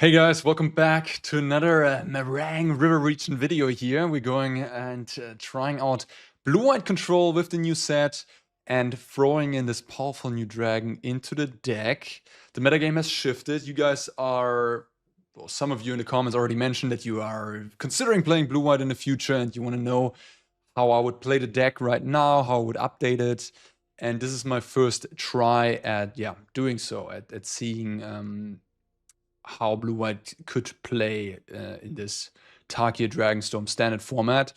Hey guys, welcome back to another Meringue River Regent video here. We're going and trying out blue-white control with the new set and throwing in this powerful new dragon into the deck. The metagame has shifted. You guys are, well, some of you in the comments already mentioned that you are considering playing blue-white in the future and you want to know how I would play the deck right now, how I would update it. And this is my first try at doing so, at seeing how blue-white could play in this Tarkir Dragonstorm standard format.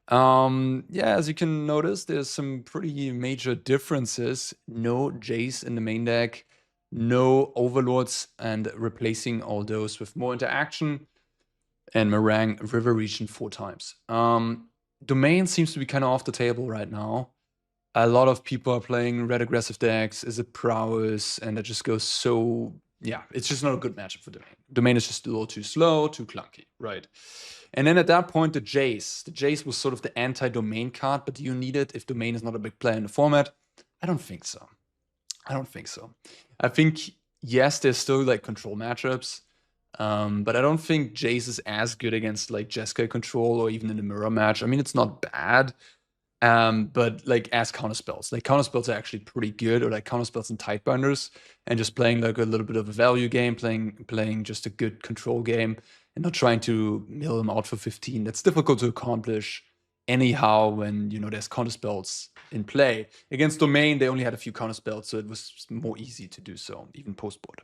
As you can notice, there's some pretty major differences. No Jace in the main deck, no Overlords, and replacing all those with more interaction, and Meringue River Regent 4 times. Domain seems to be kind of off the table right now. A lot of people are playing red aggressive decks. Is it prowess? And it just goes so... Yeah, it's just not a good matchup for Domain. Domain is just a little too slow, too clunky, right? And then at that point, the Jace was sort of the anti-Domain card, but do you need it if Domain is not a big player in the format? I don't think so. I think, yes, there's still like control matchups, but I don't think Jace is as good against like Jeskai control or even in the mirror match. I mean, it's not bad. But like as counterspells, like counterspells are actually pretty good, or like counterspells and Tightbinders, and just playing like a little bit of a value game, playing just a good control game, and not trying to mill them out for 15. That's difficult to accomplish anyhow when, you know, there's counterspells in play. Against Domain, they only had a few counterspells, so it was more easy to do so, even post-board.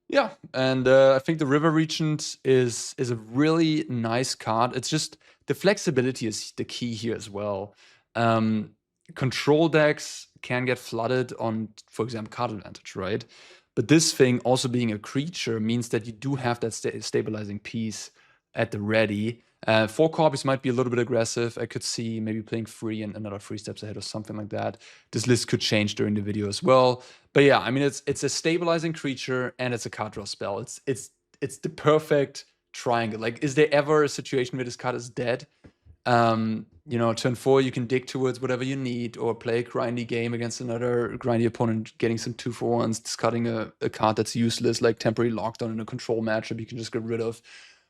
Yeah, and I think the River Regent is a really nice card. It's just the flexibility is the key here as well. Control decks can get flooded on, for example, card advantage, right? But this thing also being a creature means that you do have that stabilizing piece at the ready. 4 copies might be a little bit aggressive. I could see maybe playing 3 and another 3 steps ahead or something like that. This list could change during the video as well. But yeah, I mean, it's a stabilizing creature and it's a card draw spell. It's the perfect triangle. Like, is there ever a situation where this card is dead? You know, turn 4, you can dig towards whatever you need, or play a grindy game against another grindy opponent, getting some 2-for-1s, discarding a card that's useless, like temporary lockdown in a control matchup you can just get rid of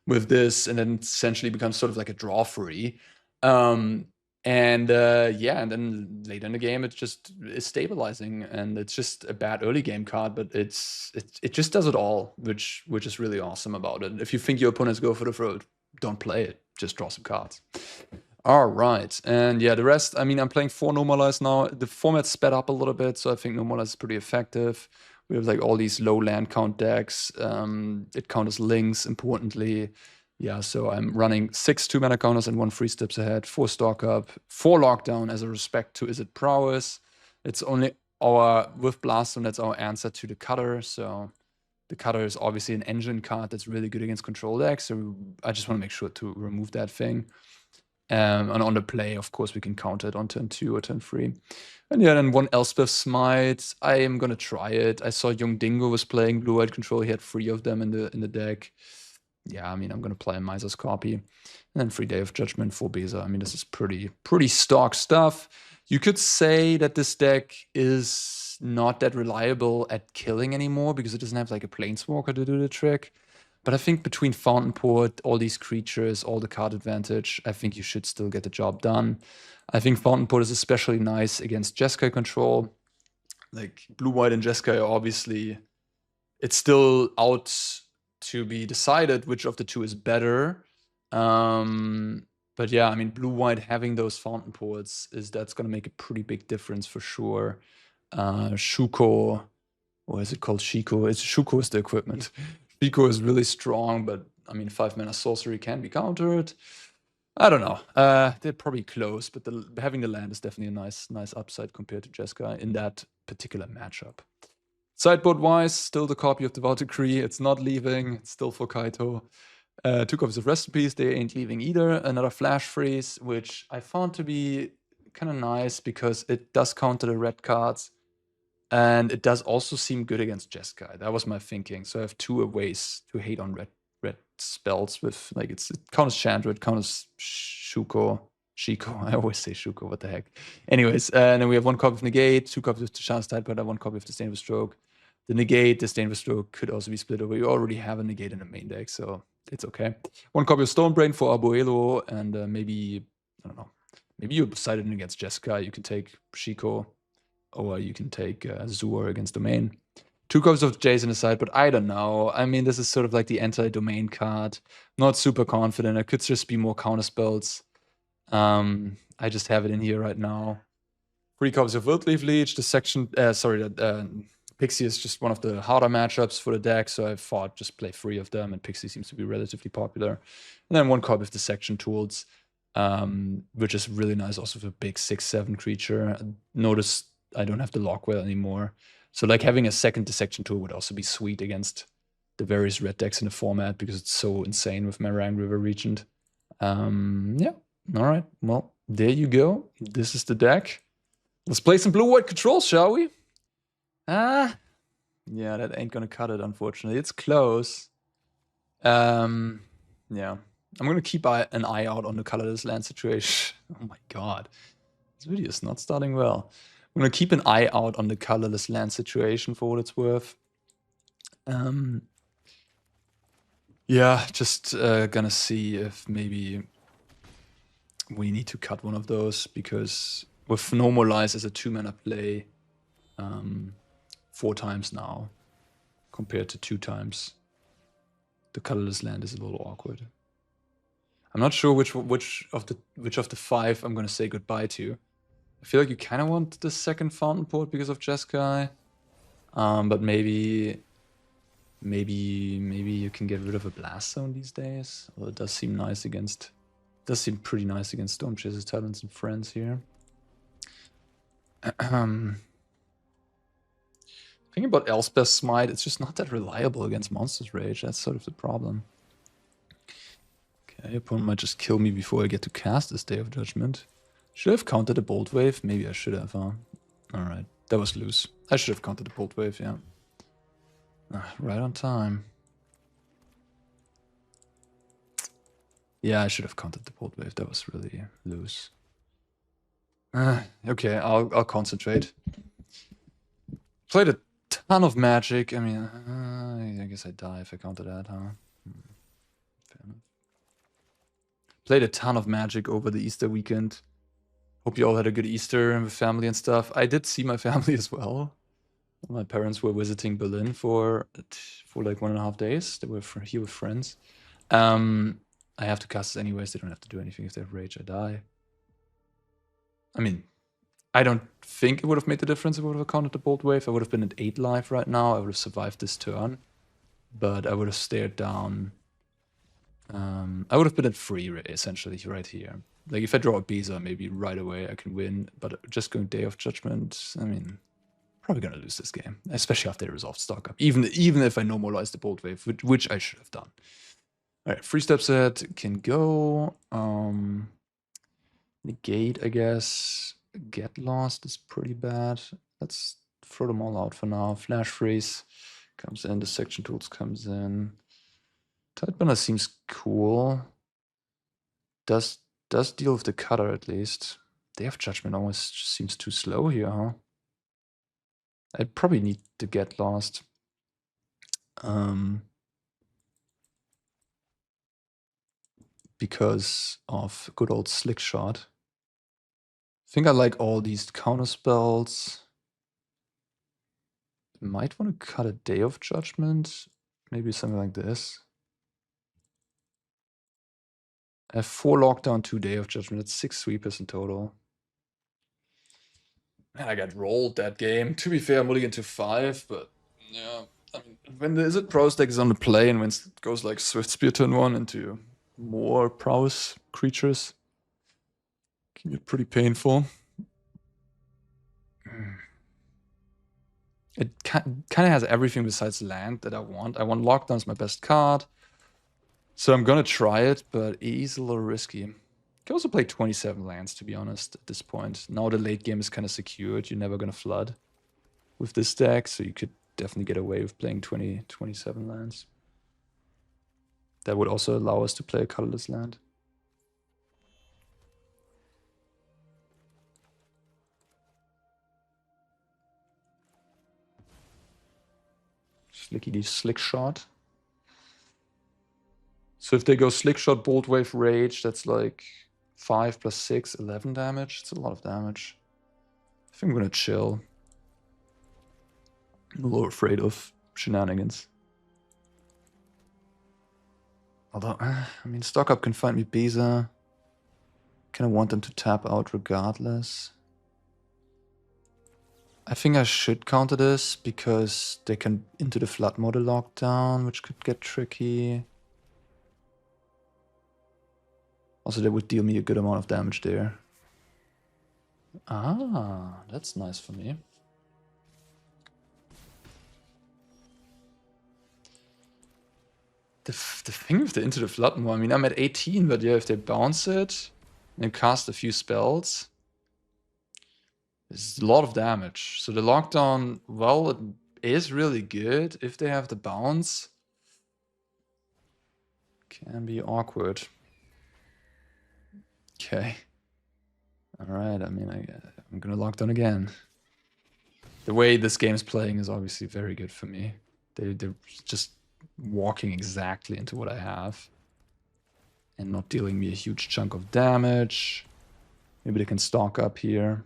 with this, and then essentially becomes sort of like a draw free. And then later in the game, it just is stabilizing, and it's just a bad early game card, but it just does it all, which is really awesome about it. If you think your opponents go for the throat, don't play it. Just draw some cards. All right, and yeah, the rest, I mean, I'm playing 4 Normalize now. The format's sped up a little bit, so I think Normalize is pretty effective. We have like all these low land count decks. It counters links, importantly. Yeah, so I'm running 6 2-mana counters and 1 3 steps ahead, 4 stock up, 4 lockdown as a respect to Is It Prowess. It's only with Blaststone, that's our answer to the Cutter, so the Cutter is obviously an engine card that's really good against control decks, so I just want to make sure to remove that thing. And on the play, of course, we can counter it on turn 2 or turn 3. And yeah, then 1 Elspeth Smite. I am gonna try it. I saw Young Dingo was playing blue-white control. He had 3 of them in the deck. Yeah, I mean, I'm gonna play a Miser's Copy. And then 3 Day of Judgment, 4 Beza. I mean, this is pretty stock stuff. You could say that this deck is not that reliable at killing anymore because it doesn't have like a Planeswalker to do the trick. But I think between Fountain Port, all these creatures, all the card advantage, I think you should still get the job done. I think Fountain Port is especially nice against Jeskai control. Like, blue-white and Jeskai are obviously... It's still out to be decided which of the two is better. But yeah, I mean, blue-white having those Fountain Ports, that's going to make a pretty big difference for sure. Shuko, or is it called Shiko? Shuko is the equipment. Shiko is really strong, but I mean, 5-mana sorcery can be countered. I don't know. They're probably close, but having the land is definitely a nice upside compared to Jeskai in that particular matchup. Sideboard-wise, still the copy of Devout Decree. It's not leaving. It's still for Kaito. 2 copies of Rest in Peace. They ain't leaving either. Another Flash Freeze, which I found to be kind of nice because it does counter the red cards. And it does also seem good against Jeskai. That was my thinking. So I have 2 ways to hate on red spells with, like, it counters Chandra, it counters Shiko. I always say Shuko, what the heck. Anyways, and then we have 1 copy of Negate, 2 copies of Tasha's Tidebinders, 1 copy of Disdainful Stroke, The negate, Disdain for Stroke could also be split over. You already have a negate in the main deck, so it's okay. 1 copy of Stonebrain for Abuelo, and maybe, I don't know, maybe you decided against Jeskai, you can take Shiko, or you can take Zur against Domain. 2 copies of Jason aside, but I don't know. I mean, this is sort of like the anti-domain card. Not super confident. I could just be more counterspells. I just have it in here right now. 3 copies of Wildleaf Leech. The section, Pixie is just one of the harder matchups for the deck, so I thought just play 3 of them, and Pixie seems to be relatively popular. And then 1 copy of the Section Tools, which is really nice also for a big 6/7 creature. Notice I don't have the Lockwell anymore. So like having a second dissection tool would also be sweet against the various red decks in the format because it's so insane with Meringue River Regent. Yeah, all right. Well, there you go. This is the deck. Let's play some blue-white controls, shall we? Yeah, that ain't gonna cut it, unfortunately. It's close. Yeah. I'm gonna keep an eye out on the colorless land situation. Oh my god. This video is not starting well. I'm gonna keep an eye out on the colorless land situation for what it's worth. Yeah, just gonna see if maybe we need to cut one of those, because with Normalize as a 2-mana play 4 times now compared to 2 times, the colorless land is a little awkward. I'm not sure which of the 5 I'm gonna say goodbye to. I feel like you kind of want the second Fountain Port because of Jeskai, but maybe you can get rid of a Blast Zone these days. Although it does seem nice against, pretty nice against Storm Chasers, Talons, and Friends here. Thinking about Elspeth's Smite, it's just not that reliable against Monster's Rage. That's sort of the problem. Okay, opponent might just kill me before I get to cast this Day of Judgment. Should I have countered a Bolt Wave? Maybe I should have, huh? Alright, that was loose. I should have countered the Bolt Wave, yeah. Right on time. Yeah, I should have countered the Bolt Wave. That was really loose. Okay, I'll concentrate. Played a ton of Magic. I mean, I guess I die if I counter that, huh? Fair enough. Played a ton of Magic over the Easter weekend. Hope you all had a good Easter with family and stuff. I did see my family as well. My parents were visiting Berlin for like 1.5 days. They were here with friends. I have to cast this anyways. They don't have to do anything. If they have Rage, I die. I mean, I don't think it would have made the difference if I would have countered the Bolt Wave. I would have been at 8 life right now. I would have survived this turn. But I would have stared down. I would have been at 3, essentially, right here. Like, if I draw a Beezer, maybe right away I can win. But just going Day of Judgment, I mean, probably going to lose this game. Especially after they resolved Stock Up. Even if I normalize the Bolt Wave, which I should have done. Alright, 3 steps ahead can go. Negate, I guess. Get Lost is pretty bad. Let's throw them all out for now. Flash Freeze comes in. The Section Tools comes in. Tidebanner seems cool. Does deal with the cutter at least. Day of Judgment almost seems too slow here, huh? I'd probably need to Get Lost. Because of good old Slick Shot. I think I like all these counter spells. Might want to cut a Day of Judgment. Maybe something like this. I have 4 Lockdown, 2 Day of Judgment. That's 6 sweepers in total. Man, I got rolled that game. To be fair, I'm only into 5, but yeah. I mean, when the Izzet Prowess deck is on the play and when it goes like Swift Spear turn 1 into more Prowess creatures, it can get pretty painful. It kind of has everything besides land that I want. I want Lockdown as my best card. So I'm gonna try it, but it is a little risky. Can also play 27 lands, to be honest, at this point. Now the late game is kind of secured. You're never gonna flood with this deck, so you could definitely get away with playing 27 lands. That would also allow us to play a colorless land. Slickety slick shot. So if they go slick shot, bolt wave, rage, that's like 5 plus 6, 11 damage. It's a lot of damage. I think I'm gonna chill. I'm a little afraid of shenanigans. Although, I mean, stock up can find me Beza. Kind of want them to tap out regardless. I think I should counter this because they can into the flood model lockdown, which could get tricky. Also, they would deal me a good amount of damage there. Ah, that's nice for me. The thing with the into the flood more, I mean, I'm at 18, but yeah, if they bounce it and cast a few spells, it's a lot of damage. So the lockdown, well, it is really good if they have the bounce. Can be awkward. Okay. Alright, I mean, I'm gonna lock down again. The way this game is playing is obviously very good for me. They're just walking exactly into what I have. And not dealing me a huge chunk of damage. Maybe they can stock up here.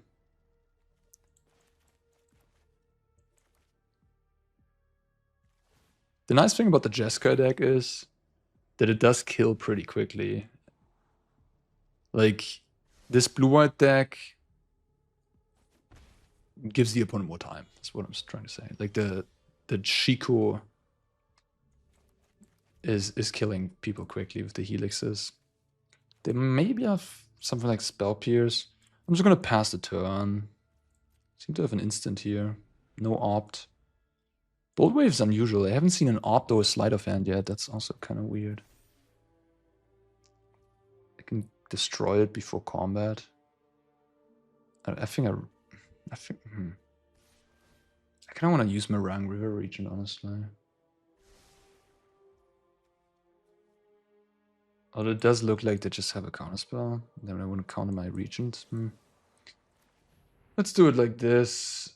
The nice thing about the Jeskai deck is that it does kill pretty quickly. Like, this blue-white deck gives the opponent more time. That's what I'm trying to say. Like, the Shiko is killing people quickly with the helixes. They maybe have something like Spell Pierce. I'm just gonna pass the turn. Seem to have an instant here. No opt. Bolt Wave's unusual. I haven't seen an opt or a sleight of hand yet. That's also kind of weird. I can destroy it before combat. I think I think I kind of want to use Meringue River Regent, honestly. Although it does look like they just have a counterspell. Then I want to counter my Regent. Let's do it like this.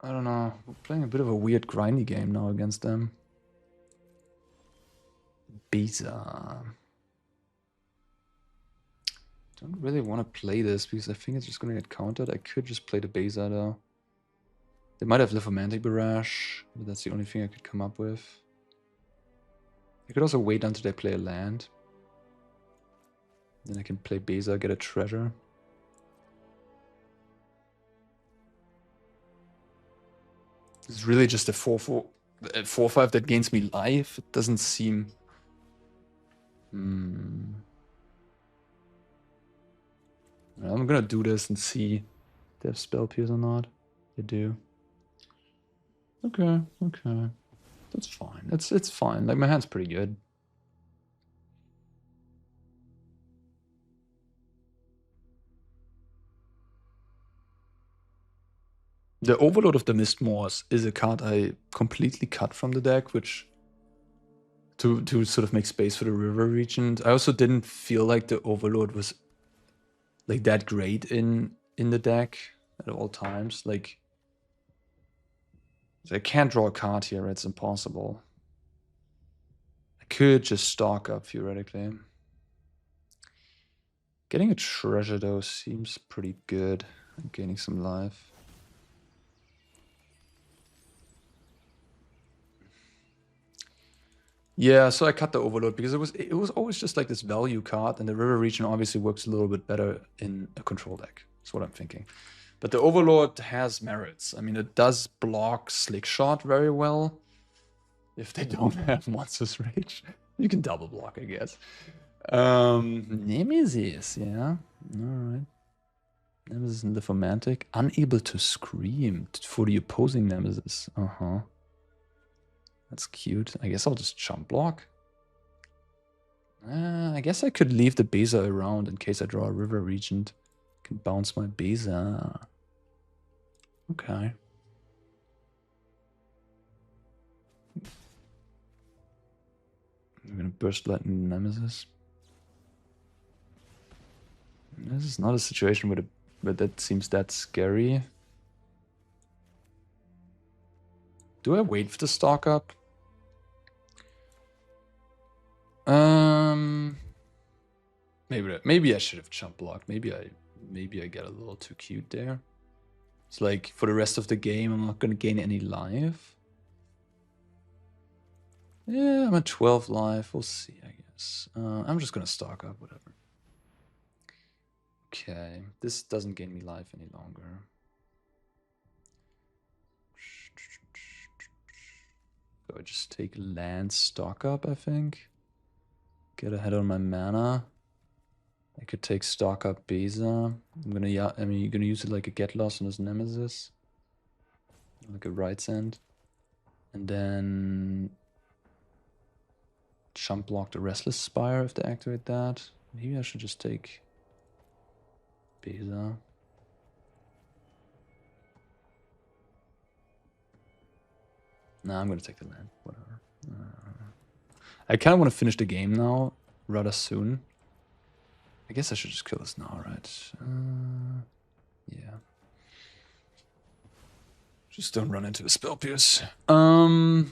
I don't know. We're playing a bit of a weird grindy game now against them. Beza. Don't really want to play this because I think it's just going to get countered. I could just play the Beza though. They might have Lymphomantic Barrage, but that's the only thing I could come up with. I could also wait until they play a land. Then I can play Beza, get a treasure. It's really just a 4/5 that gains me life. It doesn't seem... Well, I'm gonna do this and see if they have Spell Pierce or not. They do. Okay, okay. That's fine. It's fine. Like, my hand's pretty good. The Overload of the Mistmoors is a card I completely cut from the deck, which to sort of make space for the River Regent. I also didn't feel like the Overload was like that great in the deck at all times. Like, I can't draw a card here, it's impossible. I could just stock up theoretically. Getting a treasure though seems pretty good. I'm gaining some life. Yeah, so I cut the Overload because it was always just like this value card, and the River Regent obviously works a little bit better in a control deck. That's what I'm thinking. But the Overlord has merits. I mean, it does block Slick Shot very well. If they don't have Monstrous Rage, you can double block, I guess. Nemesis, yeah. Alright. Nemesis and Lymphomantic. Unable to scream for the opposing Nemesis. Uh-huh. That's cute. I guess I'll just chump block. I guess I could leave the Beza around in case I draw a River Regent. I can bounce my Beza. Okay. I'm gonna Burst Lightning Nemesis. This is not a situation where that seems that scary. Do I wait for the stock up? Maybe I should have jump blocked. Maybe I get a little too cute there. It's like for the rest of the game, I'm not gonna gain any life. Yeah, I'm at 12 life. We'll see, I guess. I'm just gonna stock up, whatever. Okay, this doesn't gain me life any longer. So I just take land stock up, I think. Get ahead on my mana. I could take stock up Beza. You're gonna use it like a get loss on his nemesis. Like a right send. And then jump block the Restless Spire if they activate that. Maybe I should just take Beza. Nah, I'm gonna take the land. Whatever. I kind of want to finish the game now, rather soon. I guess I should just kill this now, right? Yeah. Just don't run into a spell pierce. Yeah.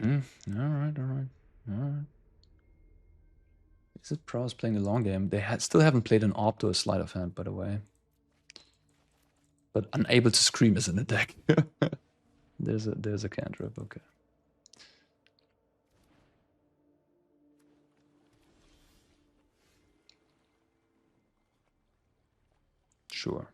Alright. Is it Prowess playing the long game? They still haven't played an Orb or a Sleight of Hand, by the way. But Unable to Scream is in the deck. There's a cantrip, okay. Sure.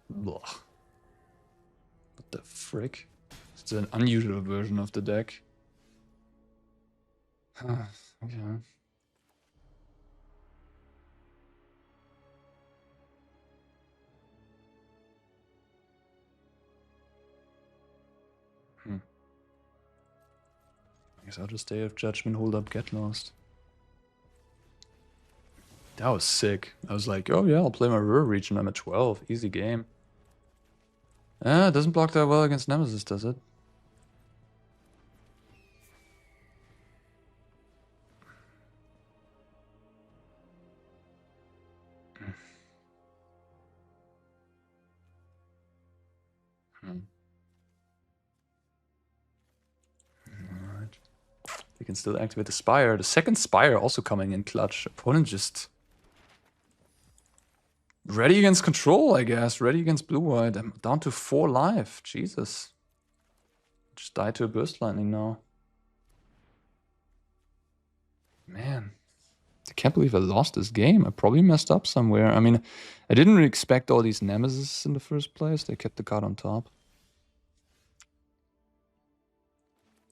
Blah. What the frick? It's an unusual version of the deck. Okay. I guess I'll just stay of Judgment, hold up, get lost. That was sick. I was like, oh yeah, I'll play my River Regent. I'm at 12. Easy game. It doesn't block that well against Nemesis, does it? Alright. We can still activate the Spire. The second Spire also coming in clutch. Opponent just... ready against control, I guess. Ready against blue-white. I'm down to 4 life. Jesus. Just died to a Burst Lightning now. Man. I can't believe I lost this game. I probably messed up somewhere. I mean, I didn't really expect all these Nemesis in the first place. They kept the card on top.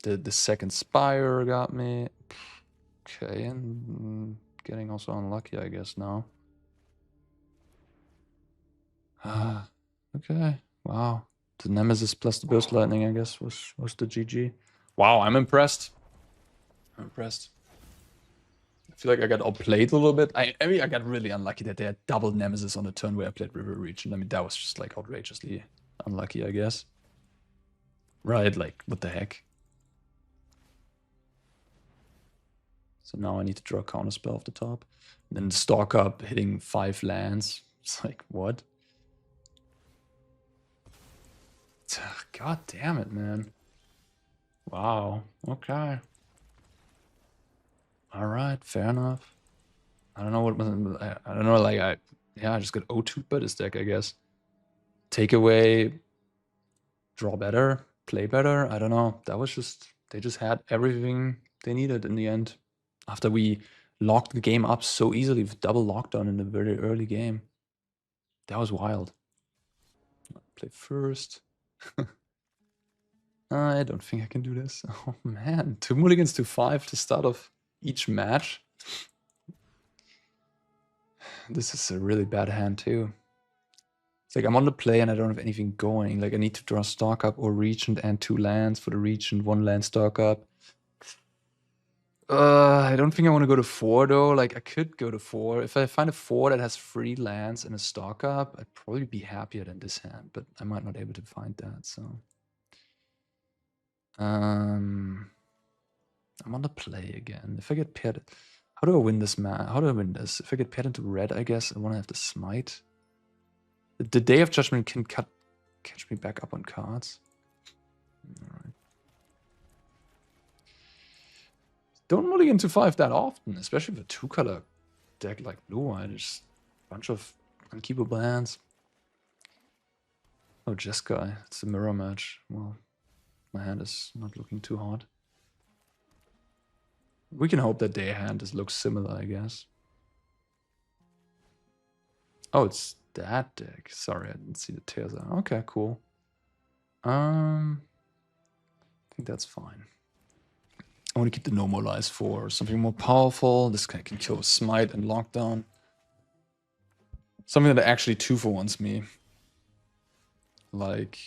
The second Spire got me. Okay, and getting also unlucky, I guess, now. Okay, wow. The Nemesis plus the Burst Lightning, I guess, was the GG. Wow, I'm impressed. I'm impressed. I feel like I got outplayed a little bit. I mean, I got really unlucky that they had double Nemesis on the turn where I played River Regent. I mean, that was just like outrageously unlucky, I guess. Right, like, what the heck? So now I need to draw a counterspell off the top. And then stalk up, hitting 5 lands. It's like, what? God damn it, man. Wow, okay. Alright, fair enough. I don't know what... I don't know, like, I just got O2 by this deck, I guess. Take away, draw better, play better, I don't know. That was just... they just had everything they needed in the end. After we locked the game up so easily with double lockdown in the very early game. That was wild. Play first. I don't think I can do this. Oh man, 2 mulligans to 5 to start off each match. This is a really bad hand too. It's like I'm on the play and I don't have anything going. Like I need to draw stock up or Regent and 2 lands for the Regent, 1 land stock up. I don't think I want to go to 4 though. Like I could go to 4. If I find a 4 that has 3 lands and a stock up, I'd probably be happier than this hand, but I might not be able to find that, so. I'm on the play again. If I get paired, how do I win this man? How do I win this? If I get paired into red, I guess I want to have the smite. The Day of Judgment can catch me back up on cards. Alright. Don't mulligan to 5 that often, especially with a 2-color deck like blue-white. There's a bunch of unkeepable hands. Oh, Jeskai. It's a mirror match. Well, my hand is not looking too hot. We can hope that their hand looks similar, I guess. Oh, it's that deck. Sorry, I didn't see the tears out. Okay, cool. I think that's fine. I want to keep the normalize for something more powerful. This guy can kill with smite and lockdown. Something that actually 2-for-1s me. Like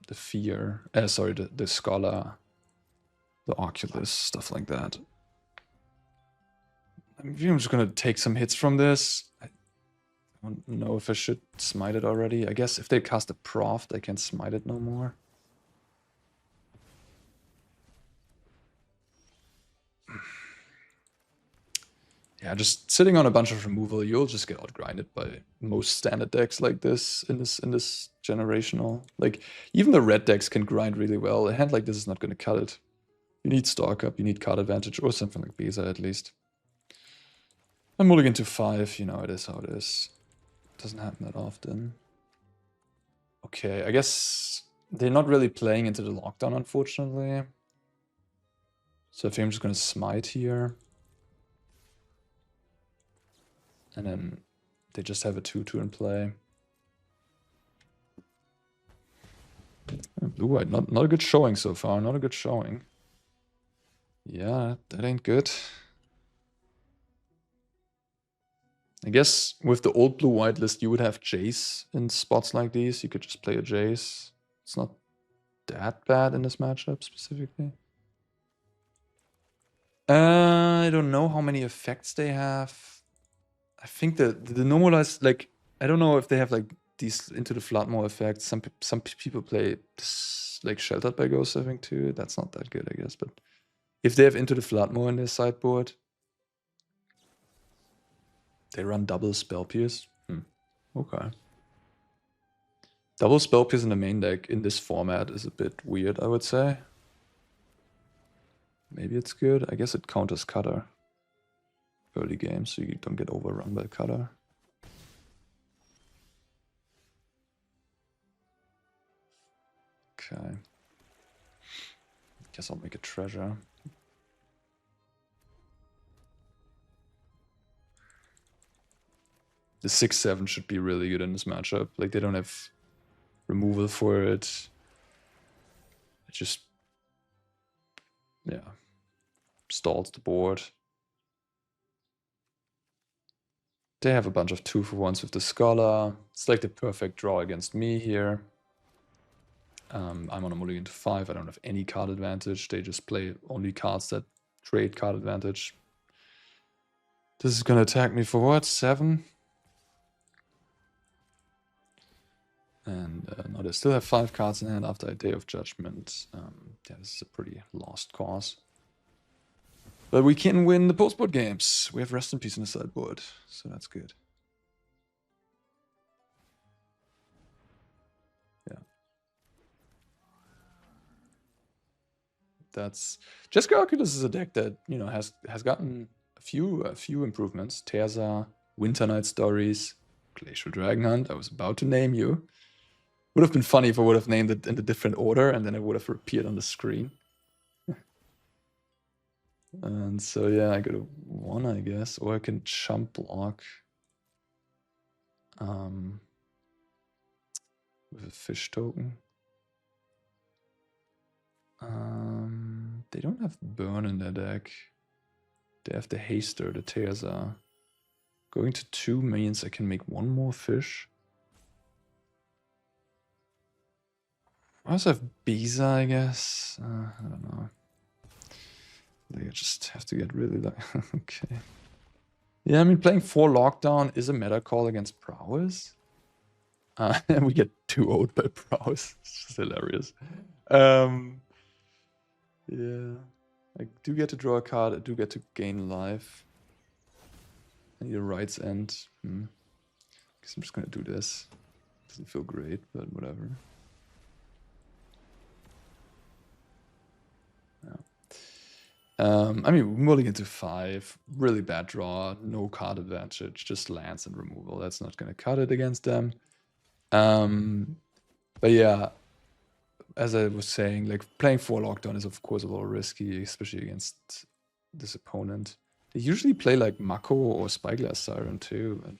the fear. Sorry, the scholar. The Oculus, stuff like that. I'm just gonna take some hits from this. I don't know if I should smite it already. I guess if they cast a prof, they can smite it no more. Yeah, just sitting on a bunch of removal, you'll just get outgrinded by most standard decks like this in this generational. Like even the red decks can grind really well. A hand like this is not going to cut it. You need stock up, you need card advantage, or something like Beza at least. I'm mulligan to 5, you know, it is how it is. Doesn't happen that often. Okay, I guess they're not really playing into the lockdown, unfortunately. So I think I'm just gonna smite here. And then they just have a 2-2 in play. Blue-white, not a good showing so far, not a good showing. Yeah, that ain't good. I guess with the old blue-white list, you would have Jace in spots like these. You could just play a Jace. It's not that bad in this matchup specifically. I don't know how many effects they have. I think the normalized, like, I don't know if they have like these Into the Floodmore effects. Some people play this, like Sheltered by Ghosts, I think too. That's not that good, I guess. But if they have Into the Floodmore in their sideboard, they run double Spell Pierce. Okay. Double Spell Pierce in the main deck in this format is a bit weird, I would say. Maybe it's good. I guess it counters Cutter early game, so you don't get overrun by Cutter. Okay. Guess I'll make a treasure. The 6/7 should be really good in this matchup. Like, they don't have removal for it. It just, yeah, stalls the board. They have a bunch of 2-for-1s with the Scholar. It's like the perfect draw against me here. I'm on a mulligan to 5. I don't have any card advantage. They just play only cards that trade card advantage. This is gonna attack me for what? 7? And no, they still have 5 cards in hand after a Day of Judgment. Yeah, this is a pretty lost cause. But we can win the postboard games. We have Rest in Peace in the sideboard, so that's good. Yeah. That's Jeskai Oculus is a deck that, you know, has gotten a few improvements. Terza, Winter Night Stories, Glacial Dragon Hunt. I was about to name you. Would have been funny if I would have named it in a different order, and then it would have appeared on the screen. And so yeah, I go to 1, I guess, or I can chump block. With a fish token. They don't have burn in their deck. They have the haster, the Terza. Going to 2 means I can make 1 more fish. I also have Beza, I guess. I don't know. Like I just have to get really like okay. Yeah, I mean playing 4 lockdown is a meta call against prowess. And we get 2 owed by prowess. It's just hilarious. Yeah. I do get to draw a card, I do get to gain life. I need a Right's End. Guess I'm just gonna do this. Doesn't feel great, but whatever. Yeah. I mean, mulligan to 5. Really bad draw. No card advantage. Just lands and removal. That's not gonna cut it against them. But yeah, as I was saying, like playing 4 lockdown is of course a little risky, especially against this opponent. They usually play like Mako or Spyglass Siren too, and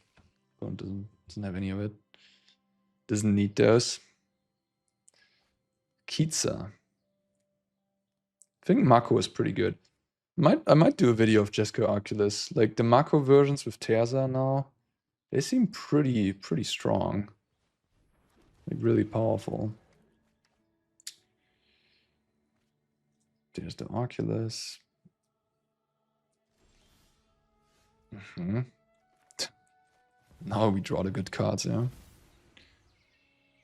opponent doesn't have any of it. Doesn't need those. Kitsa. I think Mako is pretty good. I might do a video of Jesco Oculus. Like the Mako versions with Terza now, they seem pretty strong. Like really powerful. There's the Oculus. Now we draw the good cards, yeah.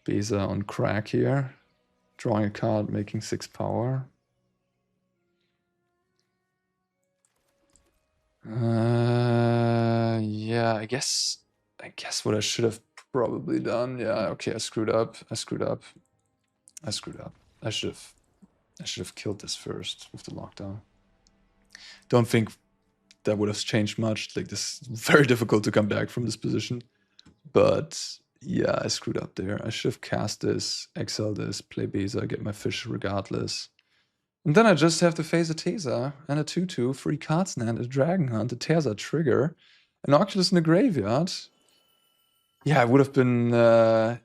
Beza on crack here. Drawing a card, making 6 power. Yeah, I guess what I should have probably done. Yeah, okay, I screwed up. I should have killed this first with the lockdown. Don't think that would have changed much. Like this is very difficult to come back from this position. But yeah, I screwed up there. I should have cast this, exile this, play Beza, get my fish regardless. And then I just have to face a Teza and a 2/2, 3 cards and a Dragon Hunt, a Teza trigger, an Oculus in the graveyard. Yeah, it would have been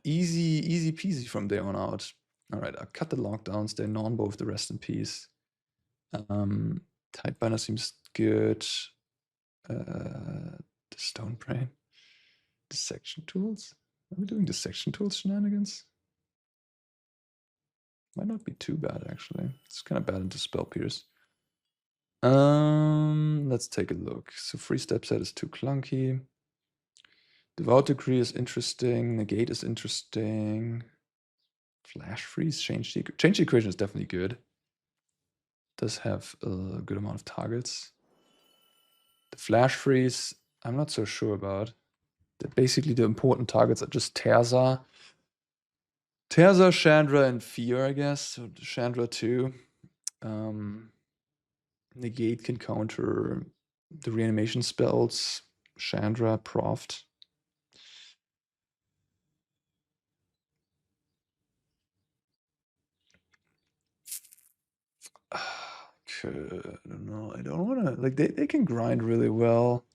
easy peasy from there on out. Alright, I'll cut the lockdowns, they non both the rest in peace. Tidebinder seems good. The Stone Brain. Dissection tools? Are we doing dissection tools shenanigans? Might not be too bad actually. It's kind of bad into Spell Pierce. Let's take a look. So 3 step set is too clunky. Devout Decree is interesting. Negate is interesting. Flash Freeze, Change the Equation is definitely good. Does have a good amount of targets. The Flash Freeze, I'm not so sure about. Basically, the important targets are just Terza, Chandra, and Fear, I guess. So Chandra too. Negate can counter the reanimation spells. Chandra, Proft. I don't know. I don't want to. Like they can grind really well.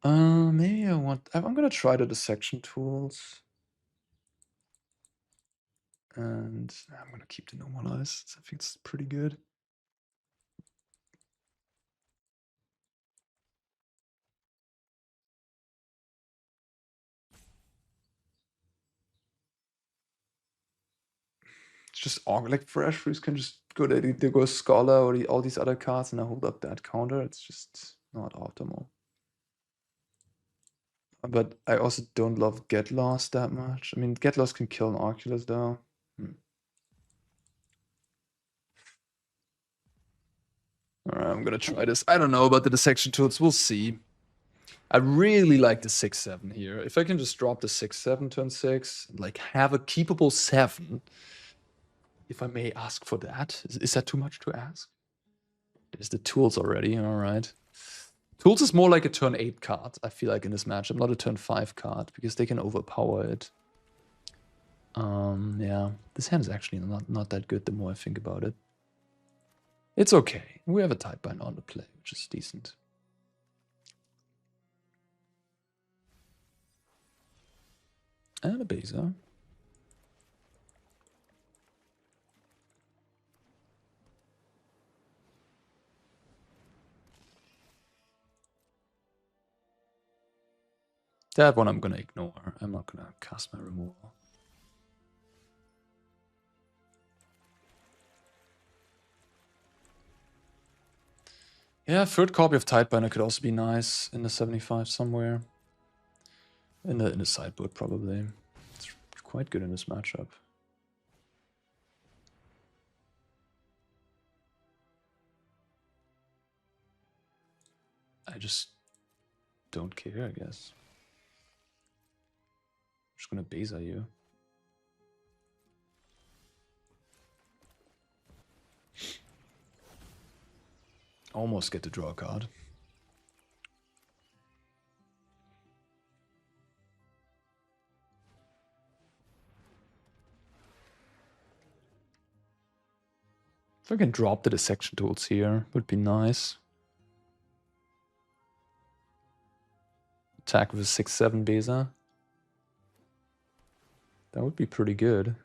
Maybe I'm gonna try the dissection tools. And I'm gonna keep the normalized. I think it's pretty good. It's just awkward. Like Fresh Freeze can just go there. They go Scholar or all these other cards, and I hold up that counter. It's just not optimal. But I also don't love Get Lost that much. I mean, Get Lost can kill an Oculus though. Alright, I'm gonna try this. I don't know about the dissection tools. We'll see. I really like the 6/7 here. If I can just drop the 6/7 turn 6, like have a keepable 7, if I may ask for that. Is that too much to ask? There's the tools already, alright. Tools is more like a turn 8 card, I feel like, in this matchup, not a turn 5 card, because they can overpower it. Yeah, this hand is actually not that good the more I think about it. It's okay. We have a Tidebinder on the play, which is decent. And a Beza. That one I'm gonna ignore. I'm not gonna cast my removal. Yeah, third copy of Tidebinder could also be nice in the 75 somewhere. In the sideboard, probably. It's quite good in this matchup. I just don't care, I guess. I'm just gonna Beza you. Almost get to draw a card. If I can drop the dissection tools here, would be nice. Attack with a 6/7 Beza. That would be pretty good.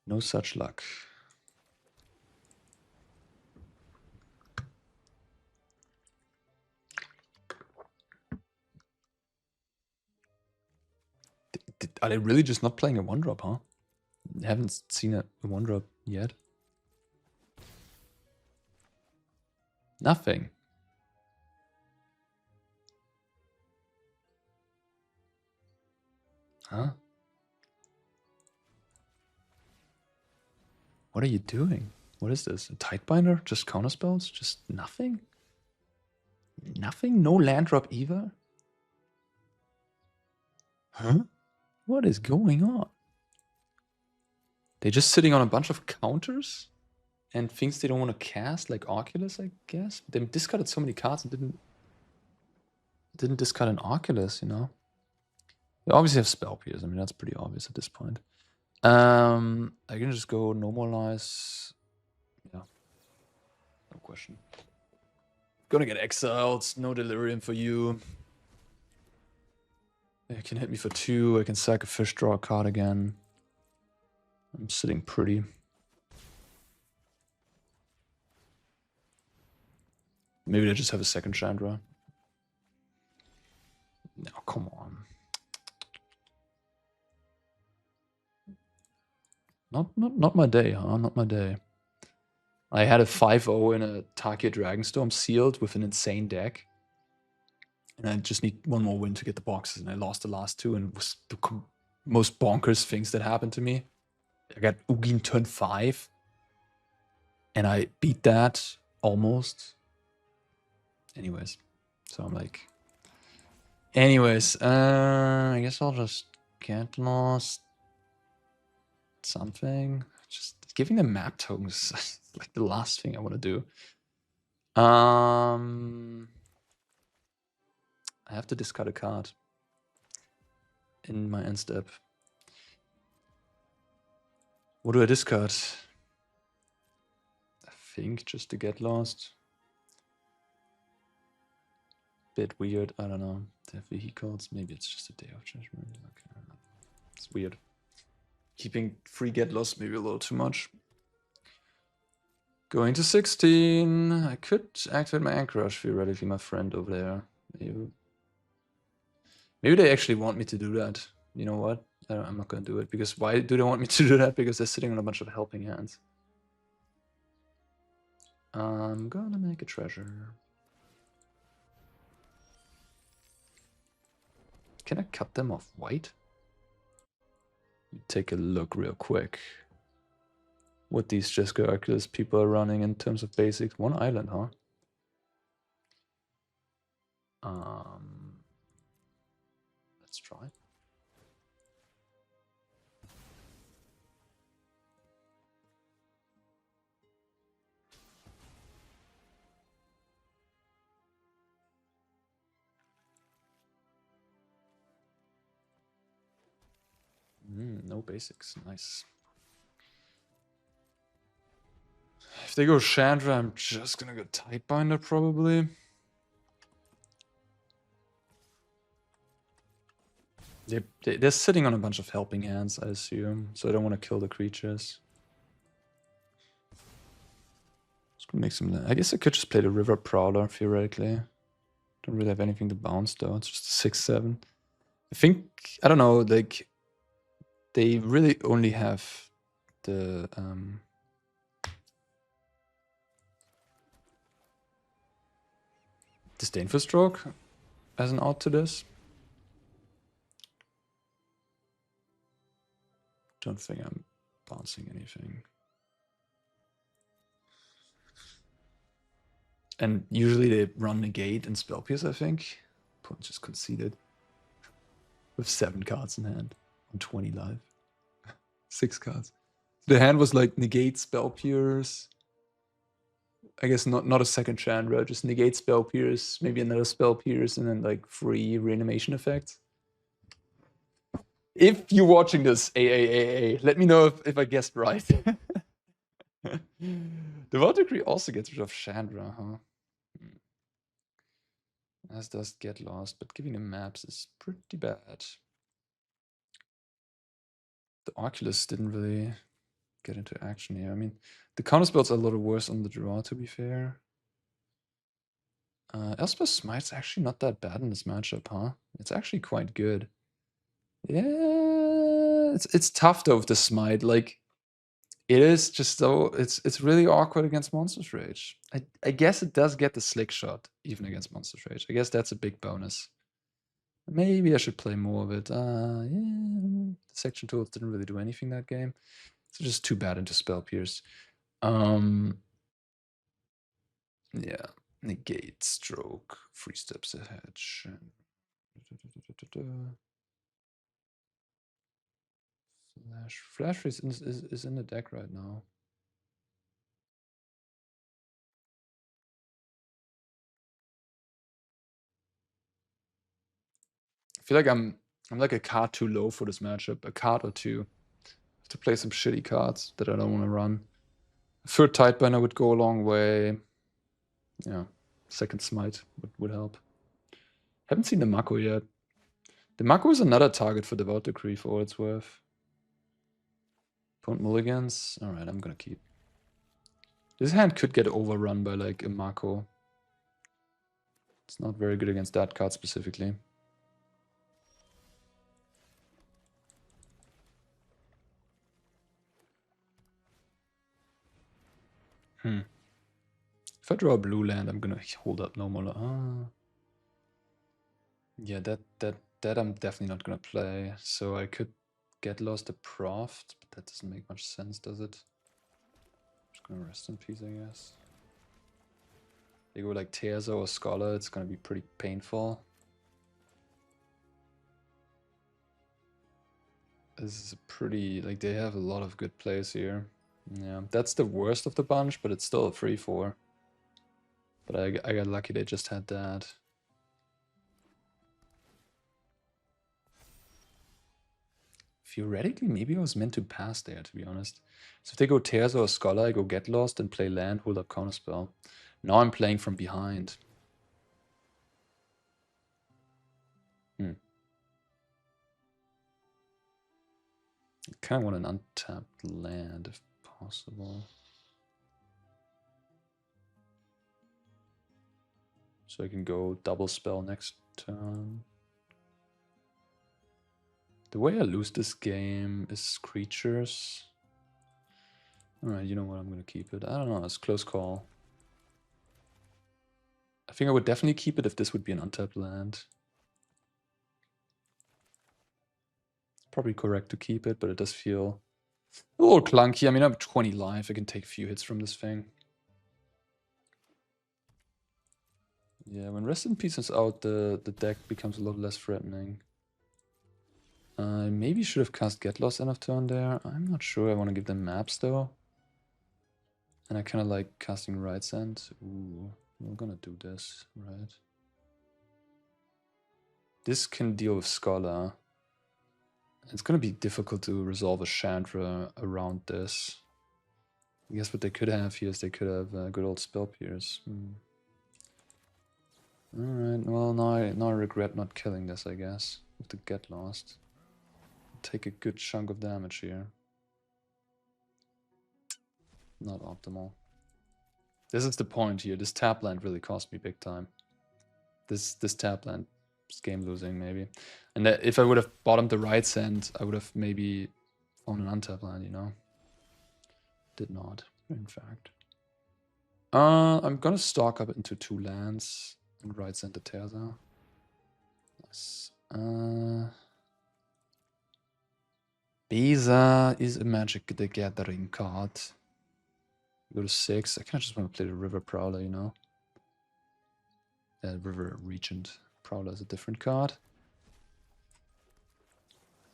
No such luck. Are they really just not playing a 1-drop, huh? I haven't seen a 1-drop yet. Nothing. Huh? What are you doing? What is this? A Tidebinder? Just counterspells? Just nothing? Nothing? No land drop either? Huh? What is going on? They're just sitting on a bunch of counters and things they don't want to cast, like Oculus, I guess. They discarded so many cards and didn't discard an Oculus, you know? They obviously have Spell Pierce. I mean, that's pretty obvious at this point. I can just go normalize. Yeah. No question. Gonna get exiled. No delirium for you. You can hit me for 2. I can sack a fish, draw a card again. I'm sitting pretty. Maybe they just have a second Chandra. No, come on. Not my day, huh? Not my day. I had a 5-0 in a Tarkir Dragonstorm sealed with an insane deck. And I just need one more win to get the boxes, and I lost the last 2, and it was the most bonkers things that happened to me. I got Ugin turn 5, and I beat that almost. Anyways, so I'm like... Anyways, I guess I'll just get lost something. Just giving them map tokens is like the last thing I want to do. I have to discard a card in my end step. What do I discard? I think just to get lost. Bit weird. I don't know. They have vehicles. Maybe it's just a Day of Judgment. Okay, I don't know. It's weird. Keeping free get lost maybe a little too much. Going to 16. I could activate my Anchorage theoretically, my friend over there. Maybe they actually want me to do that. You know what? I'm not going to do it. Because why do they want me to do that? Because they're sitting on a bunch of helping hands. I'm going to make a treasure. Can I cut them off white? Take a look real quick. What these Jesco Oculus people are running in terms of basics. 1 island, huh? Let's try. No basics, nice. If they go Chandra, I'm just gonna go Tidebinder probably. They're sitting on a bunch of helping hands, I assume, so I don't want to kill the creatures. Just gonna make some. I guess I could just play the River Prowler theoretically. Don't really have anything to bounce though. It's just a 6/7. I think, I don't know, like they really only have the Disdainful Stroke as an out to this. Don't think I'm bouncing anything. And usually they run Negate and Spell Pierce, I think. Opponent just conceded. With 7 cards in hand on 20 life. 6 cards. The hand was like Negate, Spell Pierce. I guess not a second Chandra, just Negate, Spell Pierce, maybe another Spell Pierce, and then like 3 reanimation effects. If you're watching this, let me know if I guessed right. Devout Decree also gets rid of Chandra, huh? As does Get Lost, but giving him maps is pretty bad. The Oculus didn't really get into action here. I mean, the counterspells are a little worse on the draw, to be fair. Elspeth Smite's actually not that bad in this matchup, huh? It's actually quite good. Yeah, it's tough though with the Smite. Like, it is just so it's really awkward against Monster's Rage. I guess it does get the slick shot even against Monster's Rage. I guess that's a big bonus. Maybe I should play more of it. Yeah, the section tools didn't really do anything that game. It's just too bad into Spell Pierce. Yeah, Negate, Stroke, 3 steps ahead. Flash Freeze is in the deck right now. I feel like I'm like a card too low for this matchup. A card or two. I have to play some shitty cards that I don't want to run. Third Tidebinder would go a long way. Yeah, second Smite would help. Haven't seen the Mako yet. The Mako is another target for Devout Decree for all it's worth. Point mulligans. Alright, I'm gonna keep. This hand could get overrun by like a Mako. It's not very good against that card specifically. If I draw a blue land, I'm gonna hold up no more. Yeah, that I'm definitely not gonna play. So I could get lost a Proft, but that doesn't make much sense, does it? Just gonna rest in peace, I guess. They go like Tearza or Scholar, it's gonna be pretty painful. This is a pretty, like, they have a lot of good plays here. Yeah, that's the worst of the bunch, but it's still a 3-4. But I got lucky they just had that. Theoretically, maybe I was meant to pass there, to be honest. So if they go Tearza or Scholar, I go Get Lost and play land, hold up Counterspell. Now I'm playing from behind. I kind of want an untapped land if possible. So I can go double spell next turn. The way I lose this game is creatures. Alright, you know what, I'm gonna keep it. I don't know, it's a close call. I think I would definitely keep it if this would be an untapped land. It's probably correct to keep it, but it does feel a little clunky. I mean, I have 20 life, I can take a few hits from this thing. Yeah, when Rest in Peace is out, the deck becomes a lot less threatening. I maybe should have cast Get Lost end of turn there. I'm not sure. I want to give them maps though. And I kind of like casting Right Send. Ooh, we're gonna do this, right? This can deal with Scholar. It's gonna be difficult to resolve a Chandra around this. I guess what they could have here is they could have good old Spell Pierce. Alright, well now I regret not killing this, I guess. With the Get Lost. Take a good chunk of damage here. Not optimal. This is the point here. This tap land really cost me big time. This tap land is game losing maybe. And if I would have bottomed the Right Send, I would have maybe found an untap land, you know. did not, in fact. I'm gonna stock up into 2 lands and right center Terza. Nice. Beza is a Magic the Gathering card. Go to 6. I kind of just want to play the River Prowler, you know. River Regent. Prowler is a different card.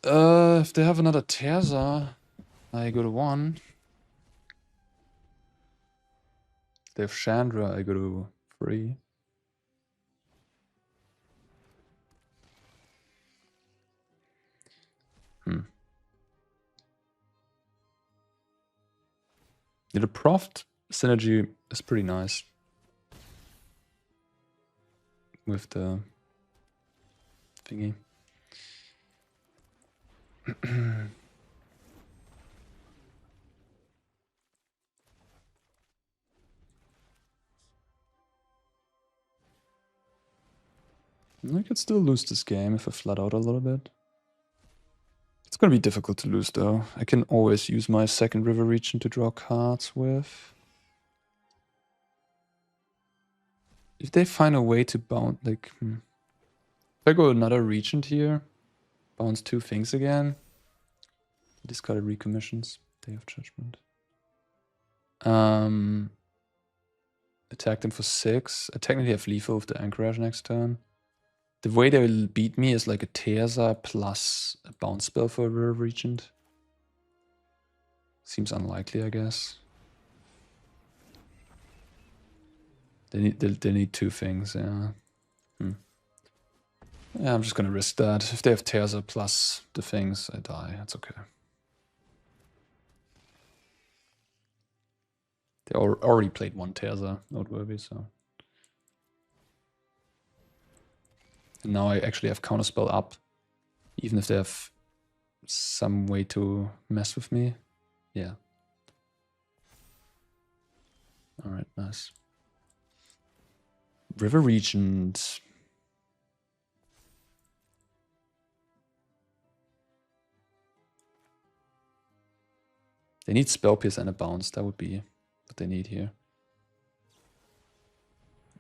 If they have another Terza, I go to 1. If they have Chandra, I go to 3. Yeah, the Proft synergy is pretty nice. With the thingy. I could still lose this game if I flat out a little bit. It's gonna be difficult to lose though. I can always use my second River Regent to draw cards with. If they find a way to bounce, like, if I go another Regent here, bounce 2 things again. Discarded recommissions, Day of Judgment. Attack them for 6. I technically have lethal with the Anchorage next turn. The way they will beat me is like a Terza plus a bounce spell for a River Regent. Seems unlikely, I guess. They need 2 things, yeah. Yeah, I'm just gonna risk that. If they have Terza plus the things, I die. That's okay. They already played 1 Terza, noteworthy, so. And now I actually have Counterspell up, even if they have some way to mess with me. Yeah. Alright, nice. River Regent. They need Spell Pierce and a bounce. That would be what they need here.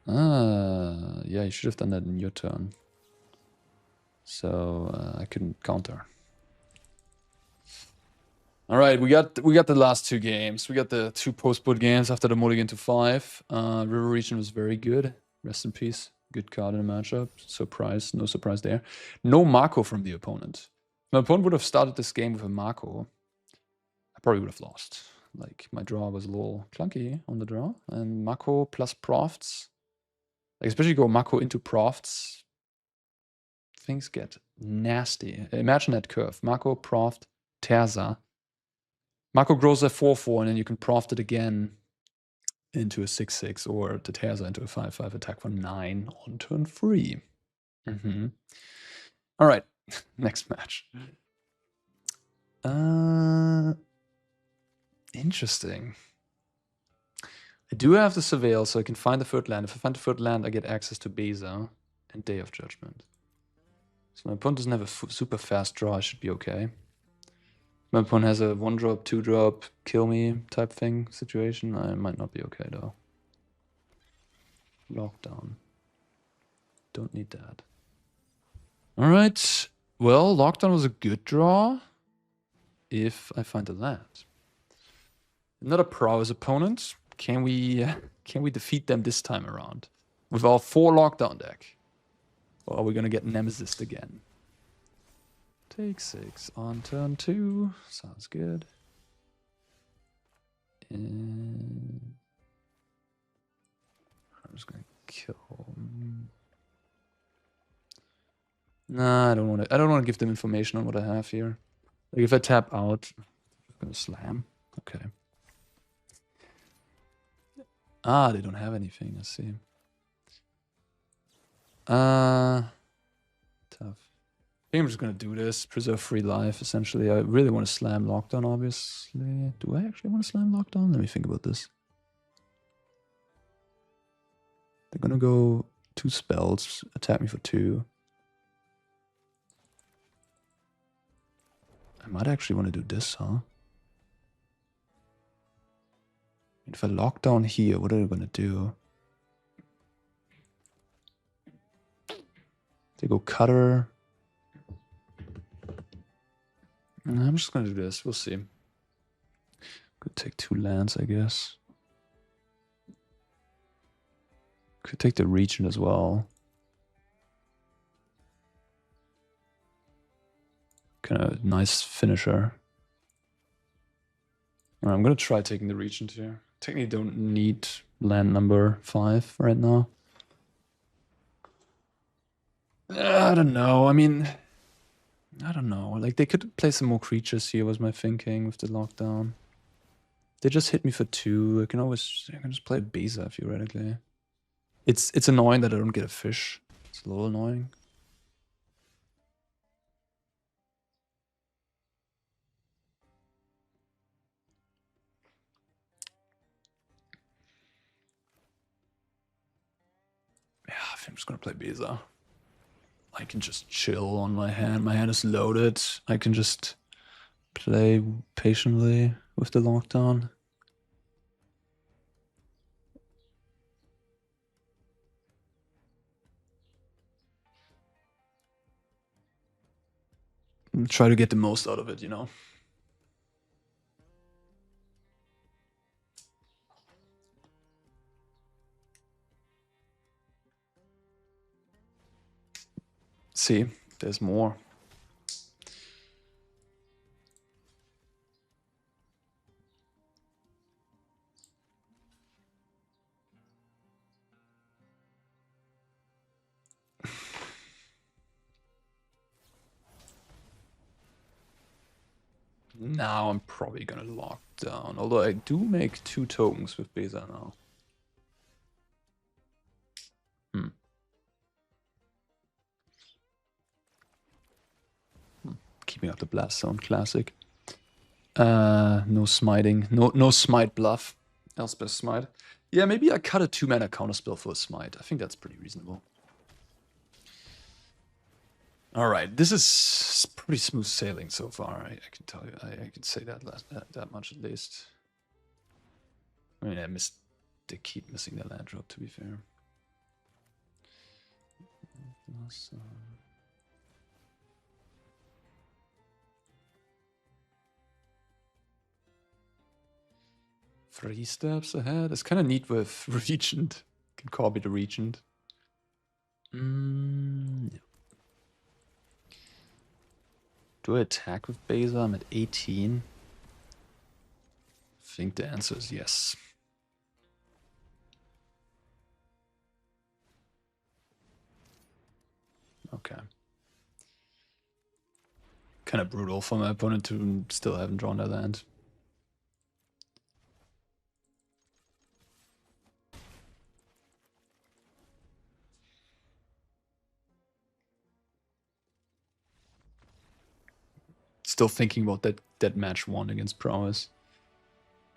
Yeah, you should have done that in your turn. So I couldn't counter. All right, we got the last 2 games. We got the 2 post-board games after the mulligan to 5. River Regent was very good. Rest in peace. Good card in the matchup. Surprise, no surprise there. No Marco from the opponent. If my opponent would have started this game with a Marco, I probably would have lost. Like, my draw was a little clunky on the draw. And Marco plus Profts, like especially go Marco into Profts, things get nasty. Imagine that curve. Marco, Proft, Terza. Marco grows a 4/4, and then you can Proft it again into a 6/6, or the Terza into a 5/5 attack for 9 on turn 3. All right, next match. Interesting. I do have the Surveil, so I can find the 3rd land. If I find the 3rd land, I get access to Beza and Day of Judgment. So my opponent doesn't have a super fast draw, I should be okay. My opponent has a 1-drop, 2-drop, kill me type thing situation. I might not be okay though. Lockdown. Don't need that. Alright. Well, Lockdown was a good draw. If I find a land. Another prowess opponent. Can we defeat them this time around? With our 4 Lockdown deck? Or are we gonna get Nemesis again? Take 6 on turn 2. Sounds good. And I'm just gonna kill. Nah, I don't want to give them information on what I have here. Like if I tap out, I'm gonna slam. Okay. Ah, they don't have anything. I see. Tough. I think I'm just gonna do this. Preserve free life, essentially. I really want to slam Lockdown, obviously. Do I actually want to slam Lockdown? Let me think about this. They're gonna go 2 spells, attack me for 2. I might actually want to do this, huh? If I lock down here, what are they gonna do? They go cutter. I'm just gonna do this. We'll see. Could take 2 lands, I guess. Could take the Regent as well. Kind of nice finisher. Right, I'm gonna try taking the Regent here. Technically don't need land number 5 right now. I don't know. I mean, I don't know. Like, they could play some more creatures here, was my thinking, with the lockdown. They just hit me for 2. I can just play a Beza, theoretically. It's annoying that I don't get a fish. It's a little annoying. Yeah, I think I'm just gonna play Beza. I can just chill on my hand. My hand is loaded. I can just play patiently with the lockdown. And try to get the most out of it, you know? See, there's more. Now I'm probably gonna lock down. Although I do make 2 tokens with Beza now. Keeping up the blast zone, classic. No smiting. No smite bluff. Elspeth smite. Yeah, maybe I cut a 2-mana counterspell for a smite. I think that's pretty reasonable. Alright, this is pretty smooth sailing so far, I can tell you. I can say that much at least. I mean, they keep missing the land drop, to be fair. Three steps ahead. It's kind of neat with Regent. Can copy the Regent. Yeah. Do I attack with Beza? I'm at 18. I think the answer is yes. Okay. Kind of brutal for my opponent to still haven't drawn their land. Still thinking about that match 1 against Prowess.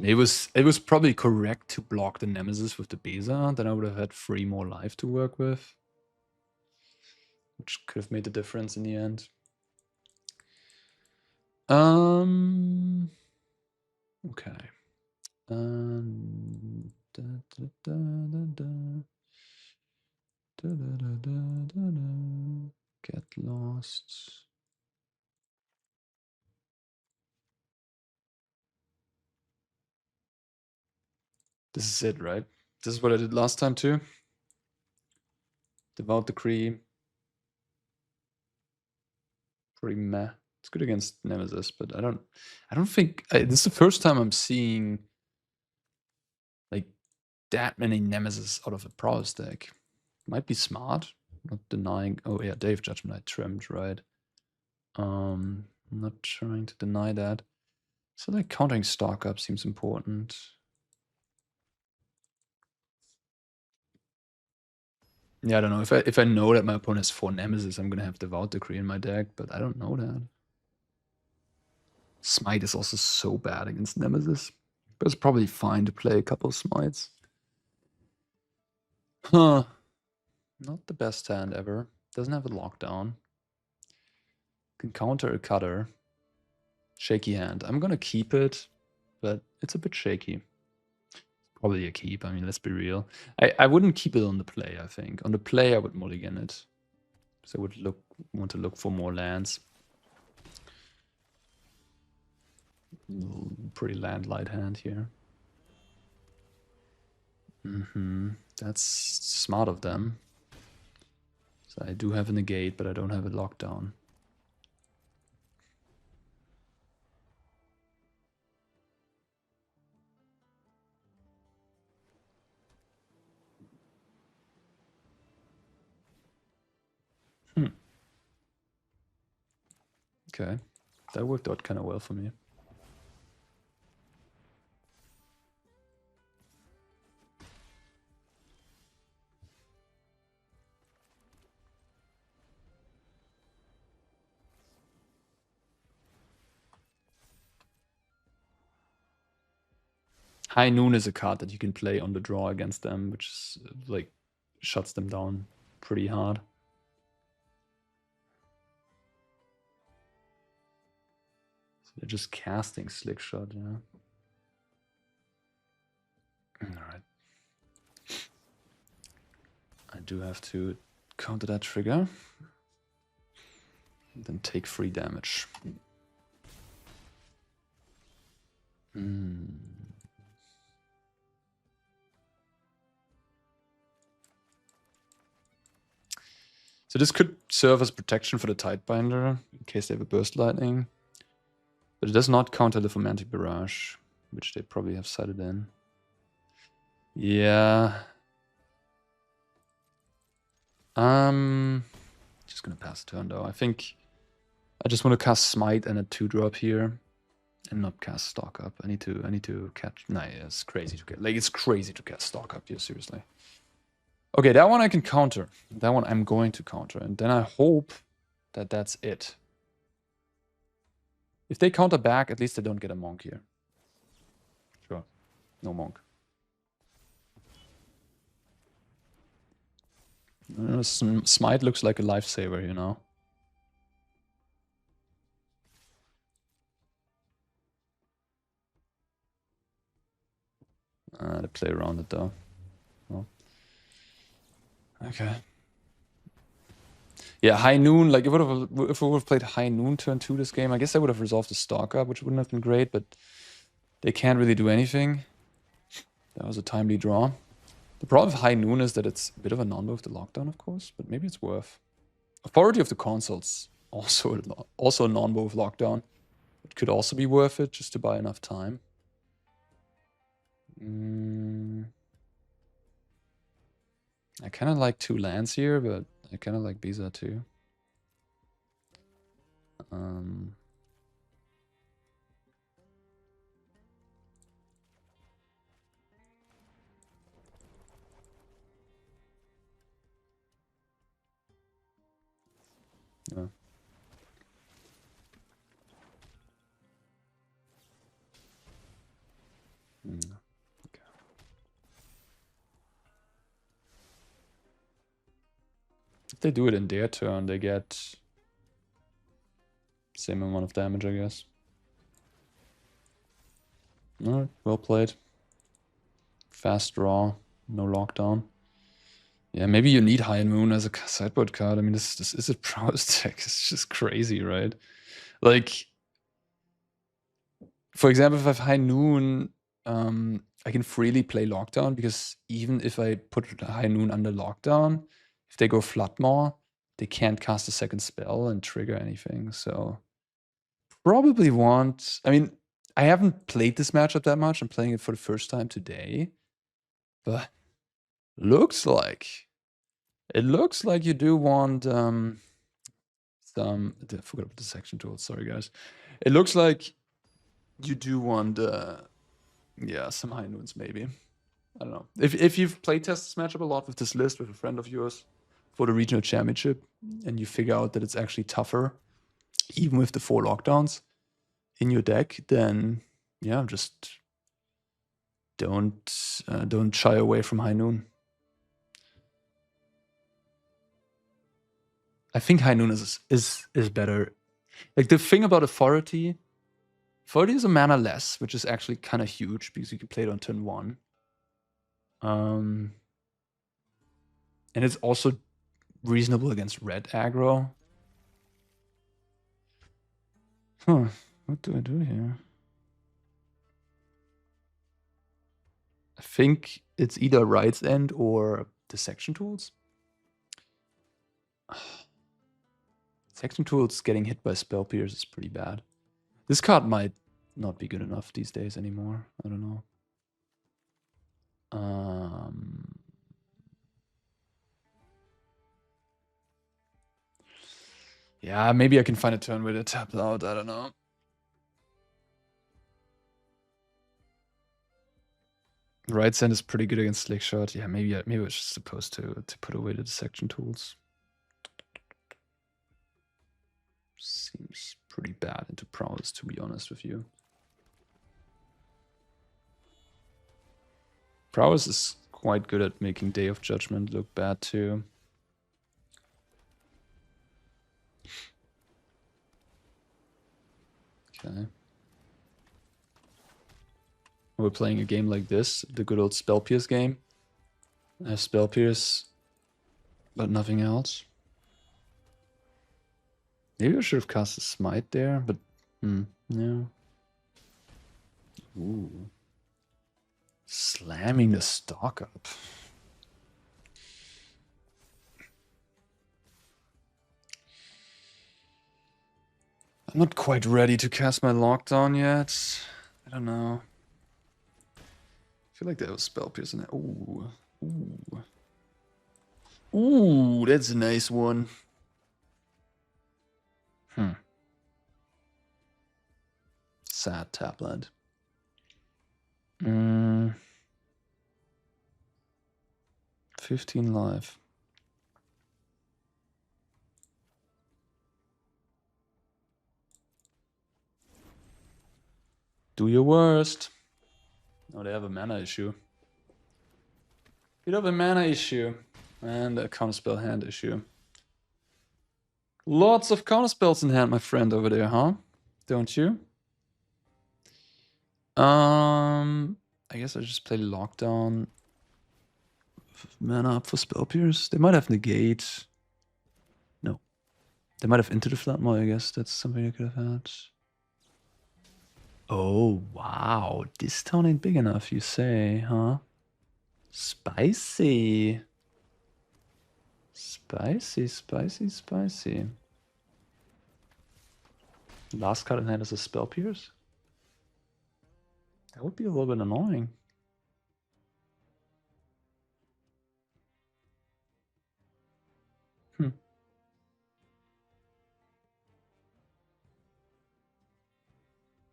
It was probably correct to block the Nemesis with the Beza. Then I would have had 3 more life to work with, which could have made the difference in the end. Okay. Get lost. This is it, right? This is what I did last time too. Devout Decree. Pretty meh. It's good against Nemesis, but I don't think this is the first time I'm seeing like that many Nemesis out of a Prowess deck. Might be smart. Not denying. Oh yeah, Dave Judgment I trimmed, right? Not trying to deny that. So like countering stock up seems important. Yeah, I don't know. If I know that my opponent has 4 Nemesis, I'm gonna have Devout Decree in my deck, but I don't know that. Smite is also so bad against Nemesis. But it's probably fine to play a couple of Smites. Huh. Not the best hand ever. Doesn't have a lockdown. Can counter a cutter. Shaky hand. I'm gonna keep it, but it's a bit shaky. probably a keep. I mean, let's be real. I wouldn't keep it on the play, I think. On the play, I would mulligan it. So I would want to look for more lands. Pretty land light hand here. That's smart of them. So I do have a negate, but I don't have a lockdown. Okay, that worked out kind of well for me. High Noon is a card that you can play on the draw against them, which is, like, shuts them down pretty hard. So they're just casting Slick Shot, yeah. Alright. I do have to counter that trigger. And then take 3 damage. So this could serve as protection for the Tidebinder, in case they have a Burst Lightning. But it does not counter Lithomantic Barrage, which they probably have sighted in. Yeah. Just gonna pass the turn though. I think I just want to cast Smite and a 2-drop here. And not cast Stock Up. I need to catch. Nah, yeah, it's crazy to get. Like, it's crazy to cast Stock Up here, seriously. Okay, that one I can counter. That one I'm going to counter. And then I hope that that's it. If they counter back, at least they don't get a Monk here. Sure. No Monk. Smite looks like a lifesaver, you know. They play around it though. Well. Okay. Yeah, High Noon, like if we would have played High Noon turn 2 this game, I guess I would have resolved the Stalk Up, which wouldn't have been great, but they can't really do anything. That was a timely draw. The problem with High Noon is that it's a bit of a non-move to lockdown, of course, but maybe it's worth. Authority of the Consuls, also a non-move lockdown. It could also be worth it just to buy enough time. I kind of like 2 lands here, but I kind of like Biza too. Yeah. Okay. If they do it in their turn, they get same amount of damage, I guess. Alright, well played. Fast draw, no lockdown. Yeah, maybe you need High Moon as a sideboard card. I mean, this is a prowess deck. It's just crazy, right? Like, for example, if I have High Noon, I can freely play Lockdown, because even if I put High Noon under Lockdown, if they go Floodmaw, they can't cast a second spell and trigger anything. So probably want... I mean, I haven't played this matchup that much. I'm playing it for the first time today. But looks like... It looks like you do want some... I forgot about the section tools. Sorry, guys. It looks like you do want... yeah, some High Noons, maybe. I don't know. If you've playtested this matchup a lot with this list with a friend of yours for the regional championship, and you figure out that it's actually tougher, even with the 4 lockdowns in your deck, then yeah, just don't shy away from High Noon. I think High Noon is better. Like, the thing about Authority is a mana less, which is actually kind of huge because you can play it on turn 1. And it's also reasonable against red aggro. Huh. What do I do here? I think it's either Right's End or Dissection Tools. Dissection Tools getting hit by Spell Pierce is pretty bad. This card might not be good enough these days anymore. I don't know. Yeah, maybe I can find a turn with it tapped out. I don't know. Right Send is pretty good against Slick Shot. Yeah, maybe I was just supposed to put away the Dissection Tools. Seems pretty bad into Prowess, to be honest with you. Prowess is quite good at making Day of Judgment look bad too. Okay. We're playing a game like this, the good old Spell Pierce game. I have Spell Pierce, but nothing else. Maybe I should have cast a Smite there, but no. Ooh. Slamming the stock up. I'm not quite ready to cast my Lockdown yet. I don't know. I feel like there was Spell Pierce in there. Ooh. Ooh. Ooh, that's a nice one. Sad Tapland. 15 life. Do your worst. Oh, they have a mana issue. Bit of a mana issue. And a counterspell hand issue. Lots of counterspells in hand, my friend over there, huh? Don't you? I guess I just play Lockdown. Mana up for Spell Pierce. They might have Negate. No. They might have Into the Floodmaw, I guess. That's something I could have had. Oh, wow. This town ain't big enough, you say, huh? Spicy. Spicy, spicy, spicy. Last card in hand is a Spell Pierce? That would be a little bit annoying.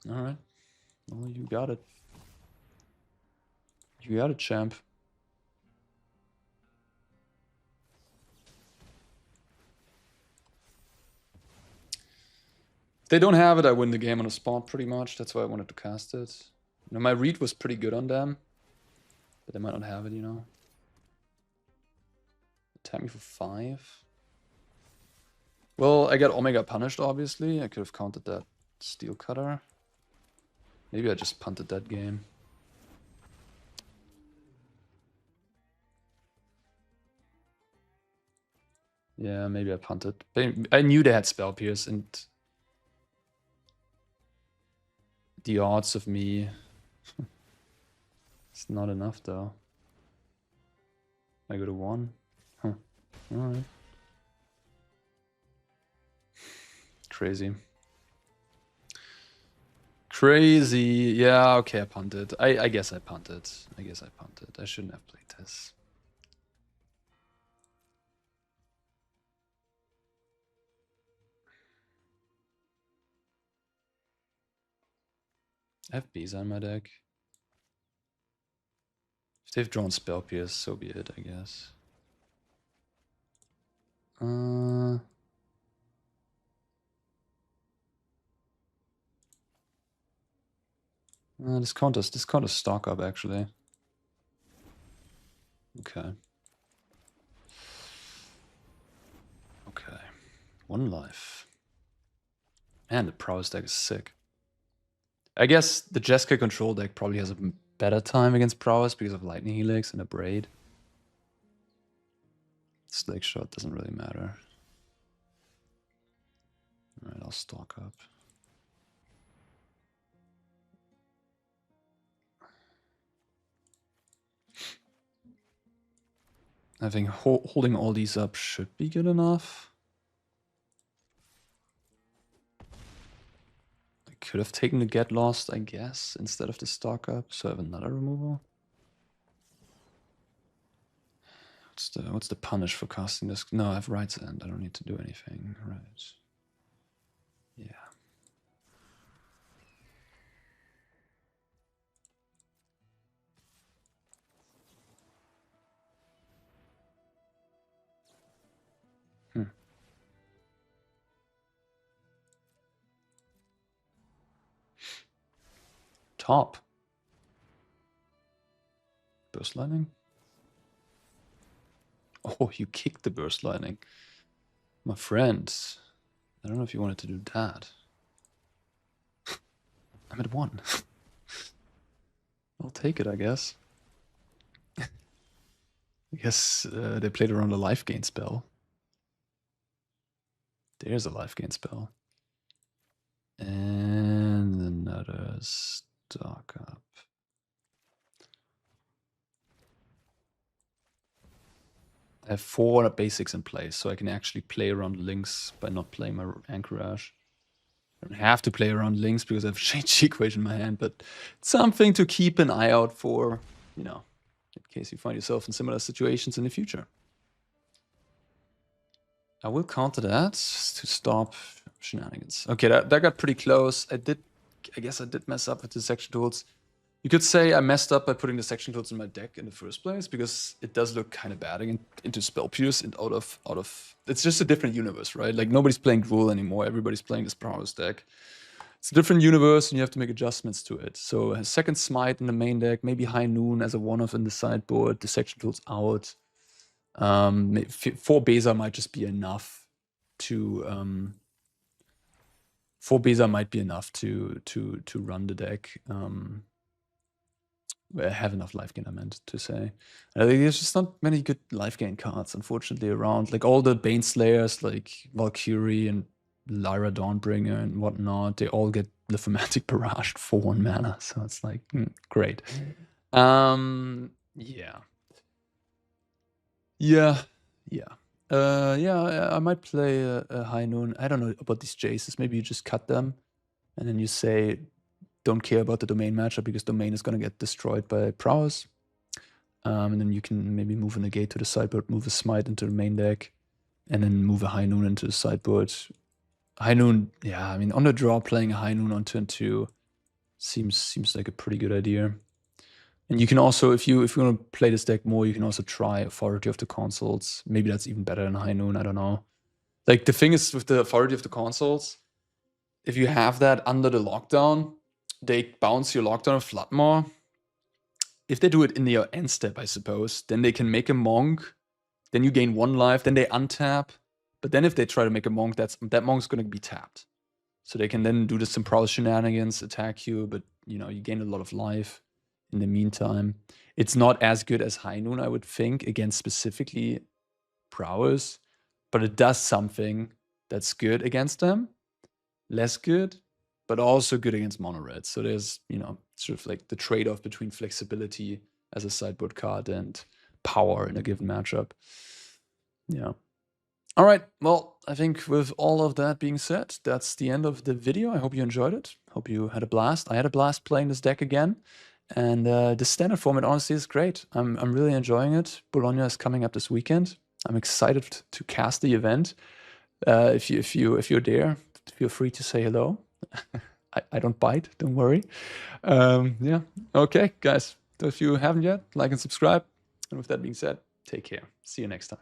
Alright. Well, you got it. You got it, champ. If they don't have it, I win the game on the spot pretty much. That's why I wanted to cast it. You know, my read was pretty good on them. But they might not have it, you know. Attack me for 5. Well, I got Omega punished, obviously. I could have countered that Steel Cutter. Maybe I just punted that game. Yeah, maybe I punted. But I knew they had Spell Pierce, and the odds of me... It's not enough, though. I go to 1. Huh. Alright. Crazy. Crazy. Yeah, okay, I punted. I guess I punted. I shouldn't have played this. I have Bees on my deck. If they've drawn Spell Pierce, so be it, I guess. This counters stock up, actually. Okay. Okay. 1 life. Man, the Prowess deck is sick. I guess the Jeska control deck probably has a better time against Prowess because of Lightning Helix and a Braid. Slake Shot doesn't really matter. Alright, I'll stock up. I think holding all these up should be good enough. I could have taken the Get Lost, I guess, instead of the stock up, so I have another removal. What's the punish for casting this? No, I have Right's End. I don't need to do anything. Right. Yeah. Top. Burst Lightning? Oh, you kicked the Burst Lightning. My friend. I don't know if you wanted to do that. I'm at 1. I'll take it, I guess. I guess they played around a life gain spell. There's a life gain spell. And another stock up. I have 4 basics in place, so I can actually play around links by not playing my Anchorage. I don't have to play around links because I have Shade Equation in my hand, but it's something to keep an eye out for, you know, in case you find yourself in similar situations in the future. I will counter that to stop shenanigans. Okay, that got pretty close. I guess I did mess up with the section tools. You could say I messed up by putting the section tools in my deck in the first place, because it does look kind of bad into Spell Pierce and out of it's just a different universe, right? Like nobody's playing Gruul anymore. Everybody's playing this Prowess deck. It's a different universe and you have to make adjustments to it. So a second Smite in the main deck, maybe High Noon as a one-off in the sideboard, the section tools out. 4 Beza might just be enough to 4 Beza might be enough to run the deck. Have enough life gain, I meant to say. There's just not many good life gain cards, unfortunately, around. Like all the Bane Slayers, like Valkyrie and Lyra Dawnbringer and whatnot, they all get Lymphomatic Barrage for 1 mana. So it's like, great. Yeah. I might play a High Noon. I don't know about these Jaces. Maybe you just cut them and then you say, don't care about the domain matchup because domain is going to get destroyed by Prowess. And then you can maybe move a Negate to the sideboard, move a Smite into the main deck, and then move a High Noon into the sideboard. High Noon, yeah, I mean, on the draw, playing a High Noon on turn 2 seems like a pretty good idea. And you can also, if you want to play this deck more, you can also try Authority of the Consuls. Maybe that's even better than High Noon, I don't know. Like, the thing is with the Authority of the Consuls, if you have that under the lockdown, they bounce your lockdown of Floodmaw. If they do it in their end step, I suppose, then they can make a Monk, then you gain 1 life, then they untap. But then if they try to make a Monk, that Monk's going to be tapped. So they can then do the some Prowess shenanigans, attack you, but you know, you gain a lot of life in the meantime. It's not as good as High Noon, I would think, against specifically Prowess, but it does something that's good against them. Less good, but also good against mono red. So there's, you know, sort of like the trade-off between flexibility as a sideboard card and power in a given matchup. Yeah. All right. Well, I think with all of that being said, that's the end of the video. I hope you enjoyed it. Hope you had a blast. I had a blast playing this deck again. And the standard format honestly is great. I'm really enjoying it. Bologna is coming up this weekend. I'm excited to cast the event. If you're there, feel free to say hello. I don't bite, don't worry. Yeah, okay, guys. So if you haven't yet, like and subscribe. And with that being said, take care. See you next time.